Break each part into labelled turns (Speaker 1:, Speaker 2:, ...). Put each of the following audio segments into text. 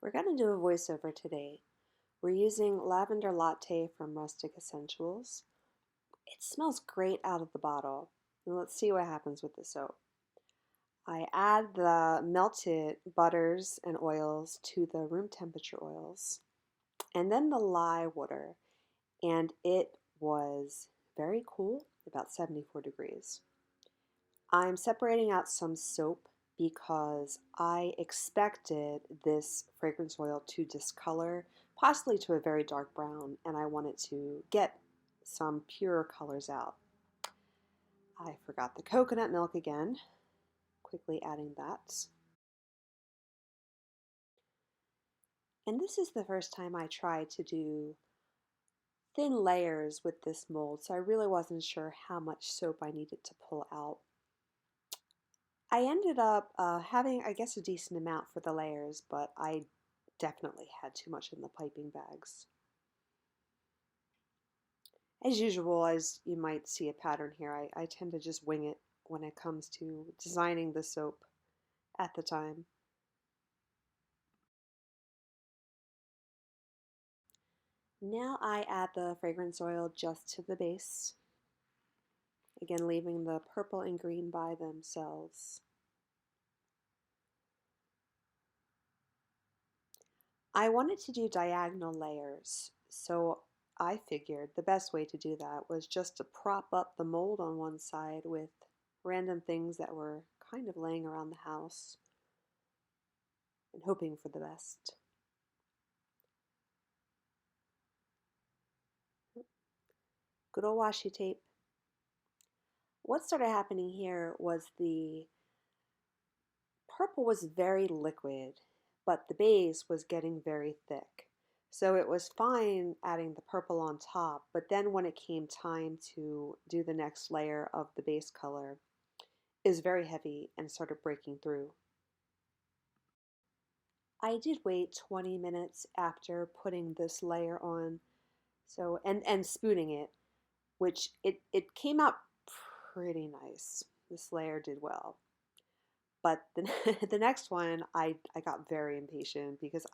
Speaker 1: We're going to do a voiceover today. We're using Lavender Latte from Rustic Escentuals. It smells great out of the bottle. And let's see what happens with the soap. I add the melted butters and oils to the room temperature oils and then the lye water. And it was very cool, about 74 degrees. I'm separating out some soap because I expected this fragrance oil to discolor, possibly to a very dark brown, and I wanted to get some purer colors out. I forgot the coconut milk again, quickly adding that. And this is the first time I tried to do thin layers with this mold, so I really wasn't sure how much soap I needed to pull out. I ended up having, I guess, a decent amount for the layers, but I definitely had too much in the piping bags. As usual, as you might see a pattern here, I tend to just wing it when it comes to designing the soap at the time. Now I add the fragrance oil just to the base, again leaving the purple and green by themselves. I wanted to do diagonal layers, so I figured the best way to do that was just to prop up the mold on one side with random things that were kind of laying around the house and hoping for the best. Good old washi tape. What started happening here was the purple was very liquid, but the base was getting very thick. So it was fine adding the purple on top, but then when it came time to do the next layer of the base color, it was very heavy and started breaking through. I did wait 20 minutes after putting this layer on, so and spooning it, which it came out pretty nice. This layer did well. But the, the next one, I got very impatient because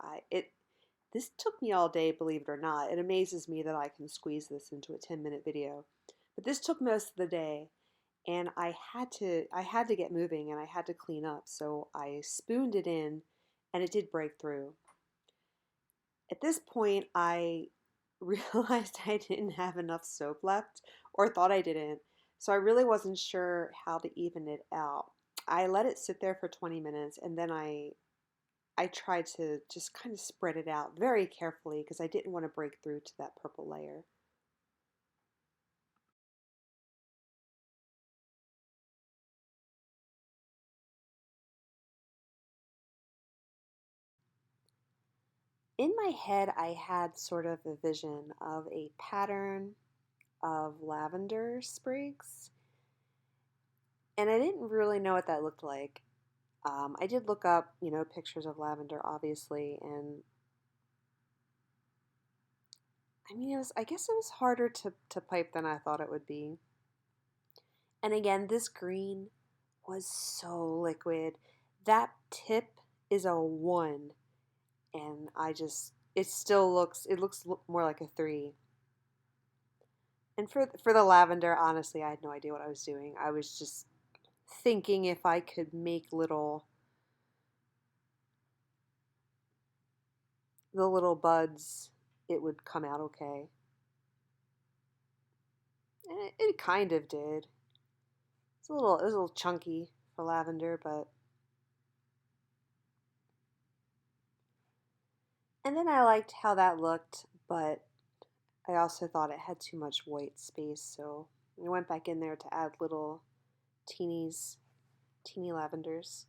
Speaker 1: this took me all day, believe it or not. It amazes me that I can squeeze this into a 10-minute video. But this took most of the day, and I had to get moving and I had to clean up. So I spooned it in and it did break through. At this point, I realized I didn't have enough soap left, or thought I didn't. So I really wasn't sure how to even it out. I let it sit there for 20 minutes and then I tried to just kind of spread it out very carefully because I didn't want to break through to that purple layer. In my head, I had sort of a vision of a pattern of lavender sprigs, and I didn't really know what that looked like. I did look up, pictures of lavender, obviously, and I mean, I guess it was harder to pipe than I thought it would be. And again, this green was so liquid. That tip is a 1, and it looks more like a 3. And for the lavender, honestly, I had no idea what I was doing. I was just thinking if I could make the little buds, it would come out okay. And it kind of did. It was a little chunky for lavender, but. And then I liked how that looked, but I also thought it had too much white space, so I went back in there to add little teeny lavenders.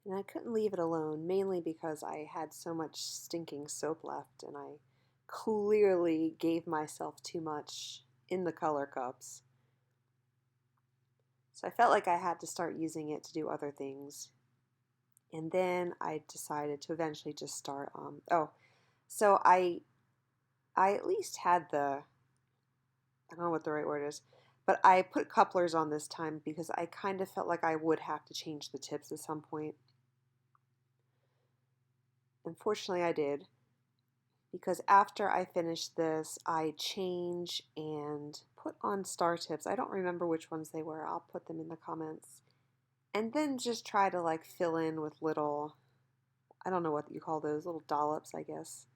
Speaker 1: And I couldn't leave it alone, mainly because I had so much stinking soap left, and I clearly gave myself too much in the color cups. So I felt like I had to start using it to do other things. And then I decided to eventually just start. So I at least had I don't know what the right word is, but I put couplers on this time because I kind of felt like I would have to change the tips at some point. Unfortunately, I did, because after I finished this, I change and put on star tips. I don't remember which ones they were. I'll put them in the comments. And then just try to like fill in with little, I don't know what you call those, little dollops, I guess.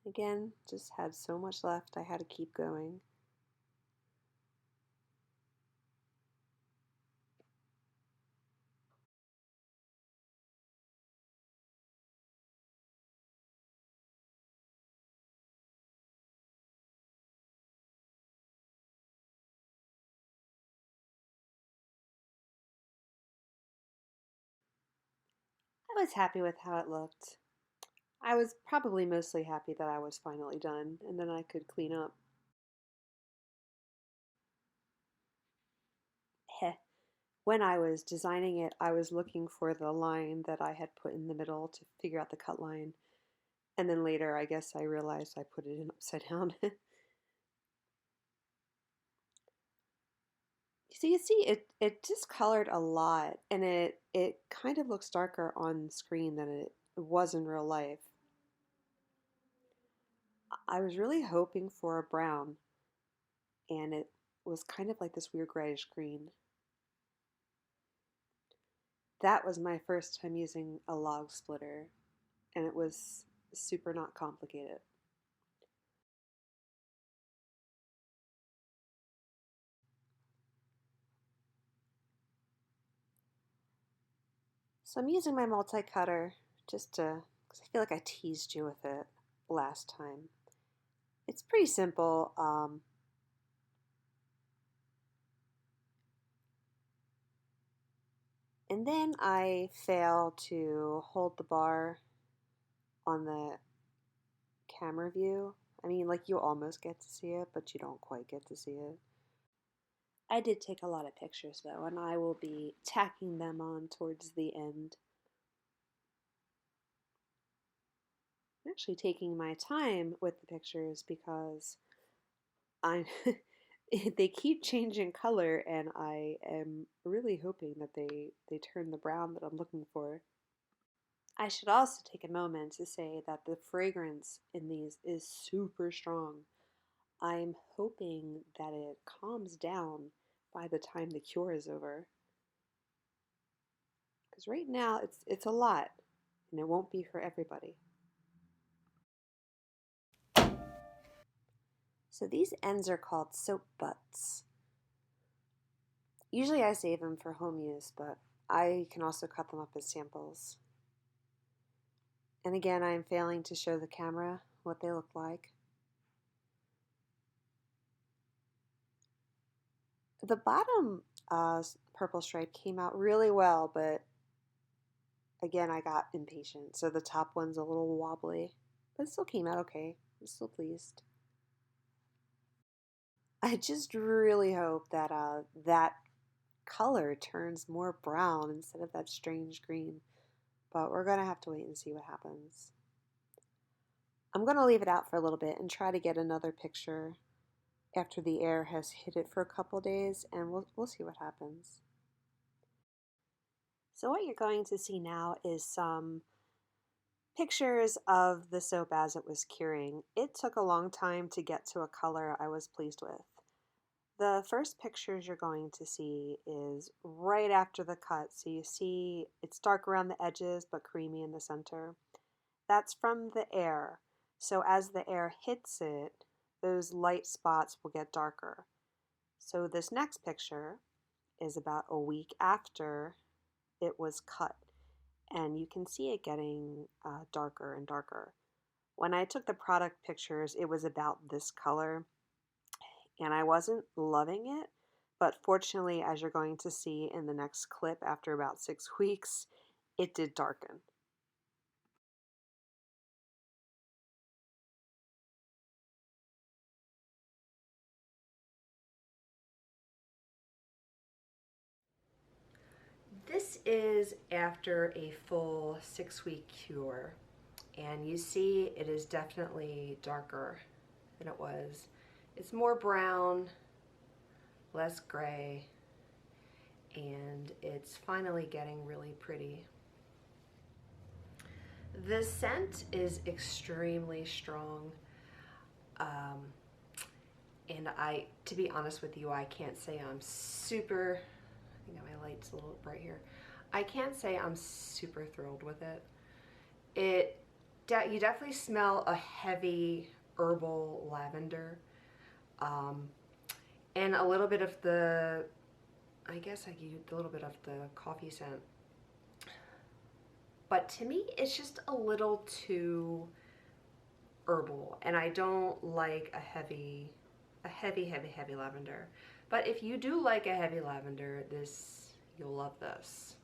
Speaker 1: Again, just had so much left, I had to keep going. I was happy with how it looked. I was probably mostly happy that I was finally done and then I could clean up. Heh. When I was designing it, I was looking for the line that I had put in the middle to figure out the cut line. And then later, I guess I realized I put it in upside down. So you see, it discolored a lot, and it kind of looks darker on screen than it was in real life. I was really hoping for a brown, and it was kind of like this weird grayish green. That was my first time using a log splitter, and it was super not complicated. So I'm using my multi-cutter just to, because I feel like I teased you with it last time. It's pretty simple. And then I fail to hold the bar on the camera view. I mean, like you almost get to see it, but you don't quite get to see it. I did take a lot of pictures though, and I will be tacking them on towards the end. I'm actually taking my time with the pictures because I'm they keep changing color and I am really hoping that they turn the brown that I'm looking for. I should also take a moment to say that the fragrance in these is super strong. I'm hoping that it calms down by the time the cure is over. Because right now it's a lot and it won't be for everybody. So these ends are called soap butts. Usually I save them for home use, but I can also cut them up as samples. And again, I am failing to show the camera what they look like. The bottom purple stripe came out really well, but again, I got impatient. So the top one's a little wobbly, but it still came out okay. I'm still pleased. I just really hope that that color turns more brown instead of that strange green. But we're going to have to wait and see what happens. I'm going to leave it out for a little bit and try to get another picture after the air has hit it for a couple days, and we'll see what happens. So what you're going to see now is some pictures of the soap as it was curing. It took a long time to get to a color I was pleased with. The first pictures you're going to see is right after the cut. So you see it's dark around the edges but creamy in the center. That's from the air. So as the air hits it, those light spots will get darker. So this next picture is about a week after it was cut, and you can see it getting darker and darker. When I took the product pictures, it was about this color, and I wasn't loving it, but fortunately, as you're going to see in the next clip after about 6 weeks, it did darken. This is after a full 6-week cure, and you see it is definitely darker than it was. It's more brown, less gray, and it's finally getting really pretty. The scent is extremely strong, and to be honest with you, I can't say I'm super, I think my light's a little bright here. I can't say I'm super thrilled with it. You definitely smell a heavy herbal lavender, and a little bit of the, I guess I could use a little bit of the coffee scent. But to me, it's just a little too herbal, and I don't like a heavy lavender. But if you do like a heavy lavender, you'll love this.